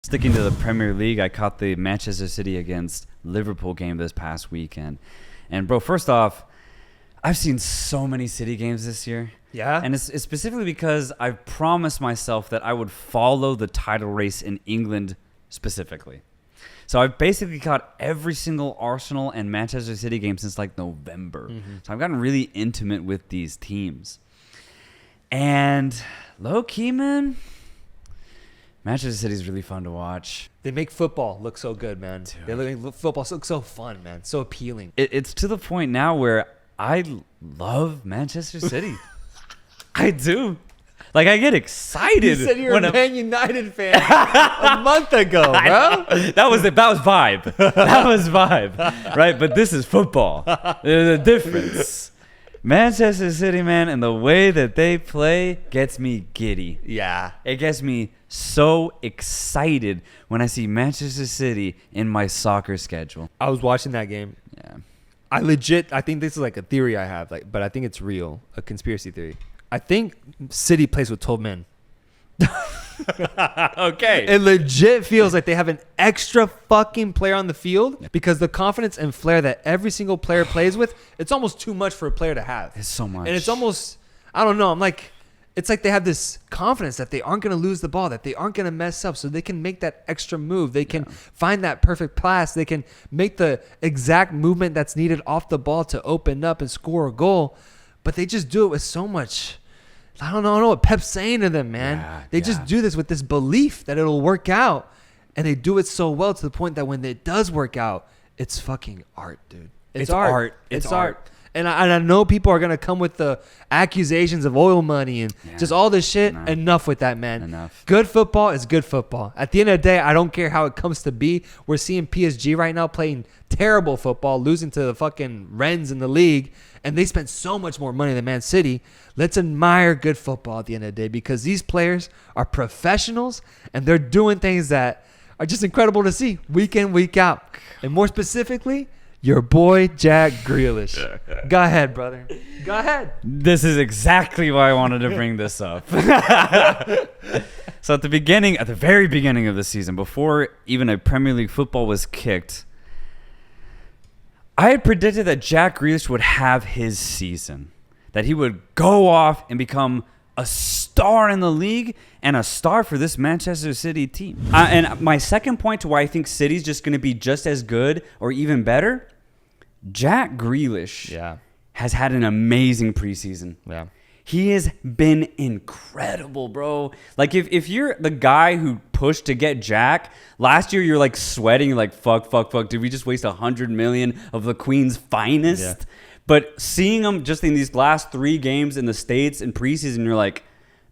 Sticking to the Premier League, I caught the Manchester City against Liverpool game this past weekend. And, bro, first off, I've seen so many City games this year. Yeah? And it's specifically because I've promised myself that I would follow the title race in England specifically. So I've basically caught every single Arsenal and Manchester City game since like November. So I've gotten really intimate with these teams. And low-key, man, Manchester City is really fun to watch. They make football look so good, man. Dude. They make football look so fun, man. So appealing. It's to the point now where I love Manchester City. I do. Like, I get excited. You said you're a Man United fan a month ago, bro. That was vibe. That was vibe, right? But this is football. There's a difference. Manchester City, man, and the way that they play gets me giddy. Yeah. It gets me so excited when I see Manchester City in my soccer schedule. I was watching that game. Yeah. I think this is like a theory I have, but I think it's real, a conspiracy theory. I think City plays with 12 men. Okay. It legit feels like they have an extra fucking player on the field because the confidence and flair that every single player plays with, it's almost too much for a player to have. It's so much. And it's almost, I don't know, it's like they have this confidence that they aren't going to lose the ball, that they aren't going to mess up, so they can make that extra move. They can find that perfect pass. They can make the exact movement that's needed off the ball to open up and score a goal. But they just do it with so much, I don't know what Pep's saying to them, man. They just do this with this belief that it'll work out. And they do it so well to the point that when it does work out, it's fucking art, dude. It's art. It's art. And I know people are going to come with the accusations of oil money and just all this shit. No. Enough with that, man. Enough. Good football is good football. At the end of the day, I don't care how it comes to be. We're seeing PSG right now playing terrible football, losing to the fucking Rennes in the league. And they spent so much more money than Man City. Let's admire good football at the end of the day because these players are professionals and they're doing things that are just incredible to see week in, week out. And more specifically, your boy, Jack Grealish. Go ahead, brother. Go ahead. This is exactly why I wanted to bring this up. So at the very beginning of the season, before even a Premier League football was kicked, I had predicted that Jack Grealish would have his season, that he would go off and become a star in the league and a star for this Manchester City team. And my second point to why I think City's just going to be just as good or even better, Jack Grealish has had an amazing preseason. Yeah. He has been incredible, bro. Like, if you're the guy who pushed to get Jack, last year you're like sweating, like, fuck. Did we just waste $100 million of the Queen's finest? Yeah. But seeing him just in these last 3 games in the States in preseason, you're like,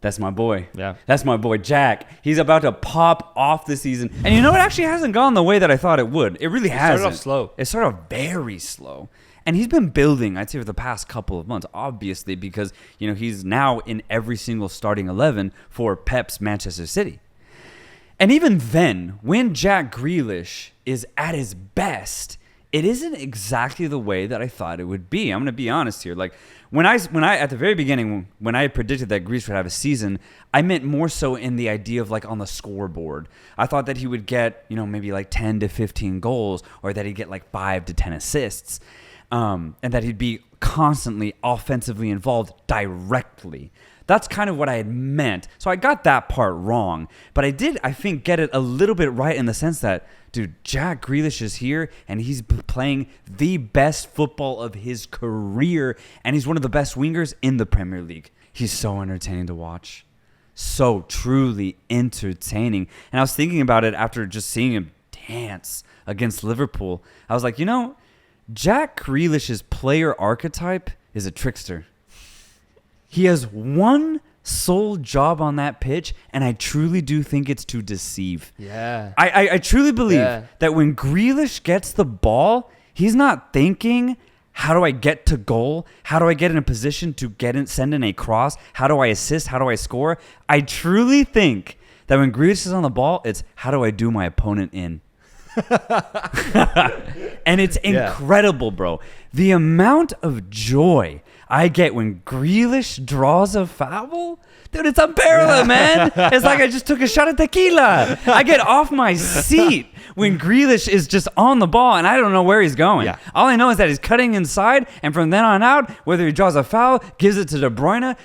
that's my boy. Yeah. That's my boy, Jack. He's about to pop off this season. And you know, it actually hasn't gone the way that I thought it would. It really hasn't. It started off slow. It started off very slow. And he's been building, I'd say, for the past couple of months, obviously, because, you know, he's now in every single starting 11 for Pep's Manchester City. And even then, when Jack Grealish is at his best, it isn't exactly the way that I thought it would be. I'm going to be honest here. Like, when I at the very beginning, when I predicted that Grealish would have a season, I meant more so in the idea of like on the scoreboard. I thought that he would get, you know, maybe like 10 to 15 goals, or that he'd get like 5 to 10 assists. And that he'd be constantly offensively involved directly. That's kind of what I had meant. So I got that part wrong. But I did, I think, get it a little bit right in the sense that, dude, Jack Grealish is here and he's playing the best football of his career. And he's one of the best wingers in the Premier League. He's so entertaining to watch. So truly entertaining. And I was thinking about it after just seeing him dance against Liverpool. I was like, you know, Jack Grealish's player archetype is a trickster. He has one sole job on that pitch, and I truly do think it's to deceive. Yeah. I truly believe that when Grealish gets the ball, he's not thinking, how do I get to goal? How do I get in a position to send in a cross? How do I assist? How do I score? I truly think that when Grealish is on the ball, it's how do I do my opponent in? And it's incredible, bro. The amount of joy I get when Grealish draws a foul, Dude, it's unparalleled, man. It's like I just took a shot of tequila. I get off my seat when Grealish is just on the ball, and I don't know where he's going. Yeah. All I know is that he's cutting inside, and from then on out, whether he draws a foul, gives it to De Bruyne,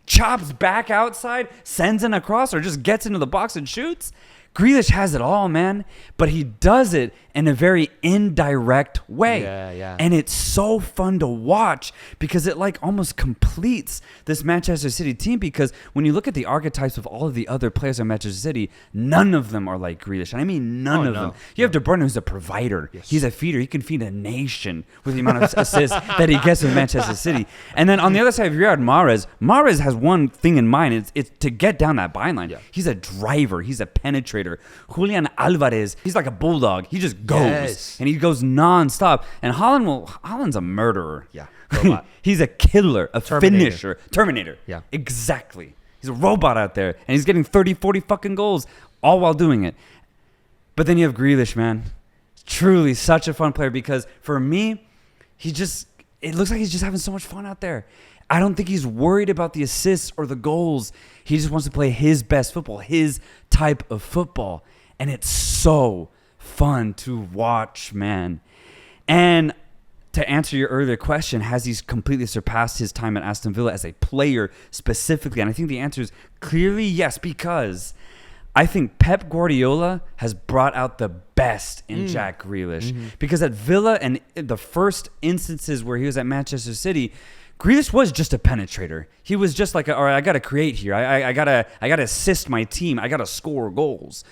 chops back outside, sends it across, or just gets into the box and shoots. Grealish has it all, man, but he does it in a very indirect way. Yeah. And it's so fun to watch because it like almost completes this Manchester City team, because when you look at the archetypes of all of the other players in Manchester City, none of them are like Grealish. And I mean none of them. You have De Bruyne, who's a provider. Yes. He's a feeder. He can feed a nation with the amount of assists that he gets with Manchester City. And then on the other side of Riyad Mahrez has one thing in mind. It's to get down that byline. Yeah. He's a driver. He's a penetrator. Julian Alvarez, he's like a bulldog. He just goes. Yes. And he goes nonstop. And Haaland's a murderer. Yeah. Robot. He's a killer, a Terminator. finisher. Terminator. Yeah. Exactly. He's a robot out there. And he's getting 30, 40 fucking goals all while doing it. But then you have Grealish, man. Truly such a fun player, because for me, it looks like he's just having so much fun out there. I don't think he's worried about the assists or the goals. He just wants to play his best football, his type of football. And it's so fun to watch, man. And to answer your earlier question, has he completely surpassed his time at Aston Villa as a player specifically? And I think the answer is clearly yes, because I think Pep Guardiola has brought out the best in Jack Grealish. Mm-hmm. Because at Villa and the first instances where he was at Manchester City, Grealish was just a penetrator. He was just like, all right, I got to create here. I gotta assist my team. I got to score goals.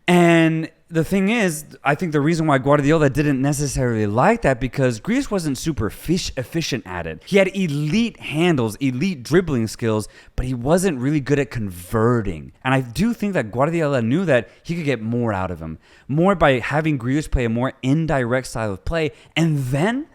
And the thing is, I think the reason why Guardiola didn't necessarily like that, because Grealish wasn't super efficient at it. He had elite handles, elite dribbling skills, but he wasn't really good at converting. And I do think that Guardiola knew that he could get more out of him, more by having Grealish play a more indirect style of play. And then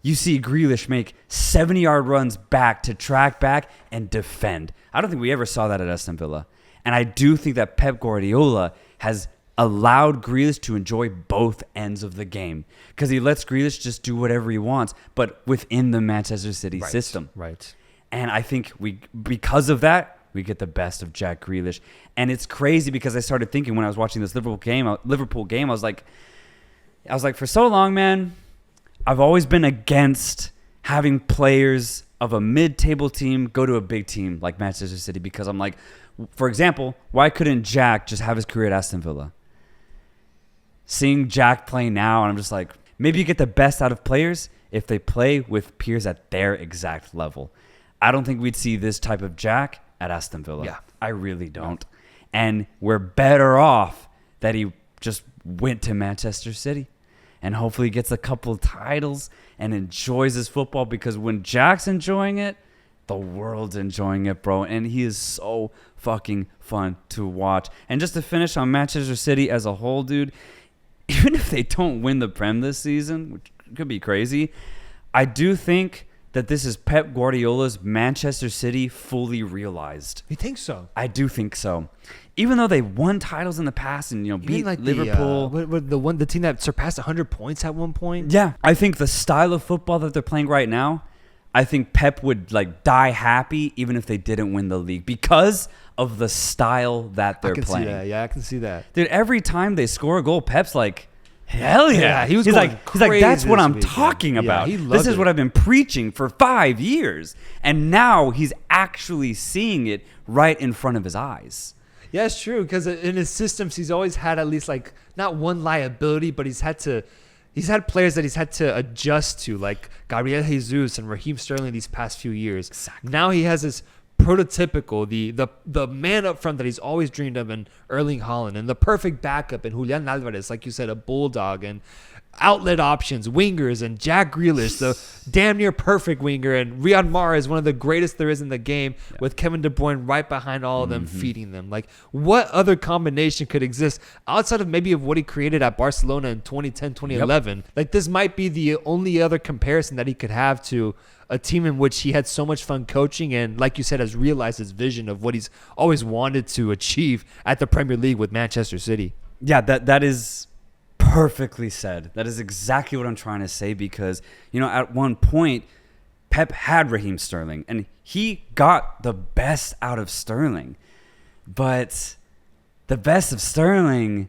you see Grealish make 70-yard runs back to track back and defend. I don't think we ever saw that at Aston Villa. And I do think that Pep Guardiola has allowed Grealish to enjoy both ends of the game, because he lets Grealish just do whatever he wants, but within the Manchester City system. Right. And I think because of that, we get the best of Jack Grealish. And it's crazy, because I started thinking when I was watching this Liverpool game, I was like, for so long, man, I've always been against having players of a mid-table team go to a big team like Manchester City, because I'm like, for example, why couldn't Jack just have his career at Aston Villa? Seeing Jack play now, and I'm just like, maybe you get the best out of players if they play with peers at their exact level. I don't think we'd see this type of Jack at Aston Villa. Yeah. I really don't. And we're better off that he just went to Manchester City and hopefully gets a couple of titles and enjoys his football, because when Jack's enjoying it, the world's enjoying it, bro. And he is so fucking fun to watch. And just to finish on Manchester City as a whole, dude, even if they don't win the Prem this season, which could be crazy, I do think that this is Pep Guardiola's Manchester City fully realized. You think so? I do think so. Even though they won titles in the past and beat like Liverpool, the team that surpassed 100 points at one point. Yeah, I think the style of football that they're playing right now, I think Pep would die happy even if they didn't win the league, because of the style that they're playing. See that. Yeah, I can see that. Dude, every time they score a goal, Pep's like, hell yeah. He's like, that's what I'm weekend. talking about. Yeah, he this is it. what I've been preaching for 5 years. And now he's actually seeing it right in front of his eyes. Yeah, it's true, because in his systems, he's always had at least not one liability, but he's had players that he's had to adjust to, like Gabriel Jesus and Raheem Sterling these past few years. Exactly. Now he has this prototypical, the man up front that he's always dreamed of in Erling Haaland, and the perfect backup in Julian Alvarez, like you said, a bulldog, and outlet options, wingers, and Jack Grealish, the damn near perfect winger, and Riyad Mahrez, one of the greatest there is in the game, with Kevin De Bruyne right behind all of them, feeding them. Like, what other combination could exist outside of maybe of what he created at Barcelona in 2010, 2011? Like, this might be the only other comparison that he could have to a team in which he had so much fun coaching, and like you said, has realized his vision of what he's always wanted to achieve at the Premier League with Manchester City. Yeah, that is perfectly said. That is exactly what I'm trying to say, because at one point Pep had Raheem Sterling, and he got the best out of Sterling. But the best of Sterling,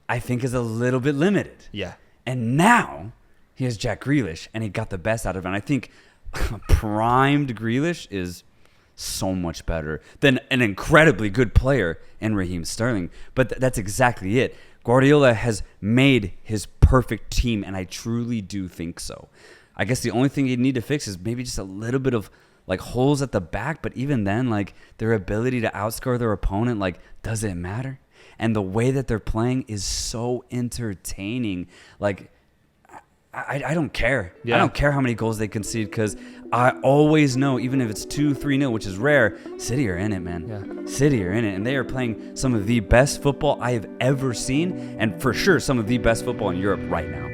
I think, is a little bit limited. Yeah. And now he has Jack Grealish, and he got the best out of it. And I think primed Grealish is so much better than an incredibly good player in Raheem Sterling. But that's exactly it. Guardiola has made his perfect team, and I truly do think so. I guess the only thing he'd need to fix is maybe just a little bit of like holes at the back, but even then, like their ability to outscore their opponent, like, does it matter? And the way that they're playing is so entertaining. Like, I don't care. Yeah. I don't care how many goals they concede, because I always know, even if it's 2-3-0, which is rare, City are in it, man. Yeah. City are in it, and they are playing some of the best football I have ever seen, and for sure some of the best football in Europe right now.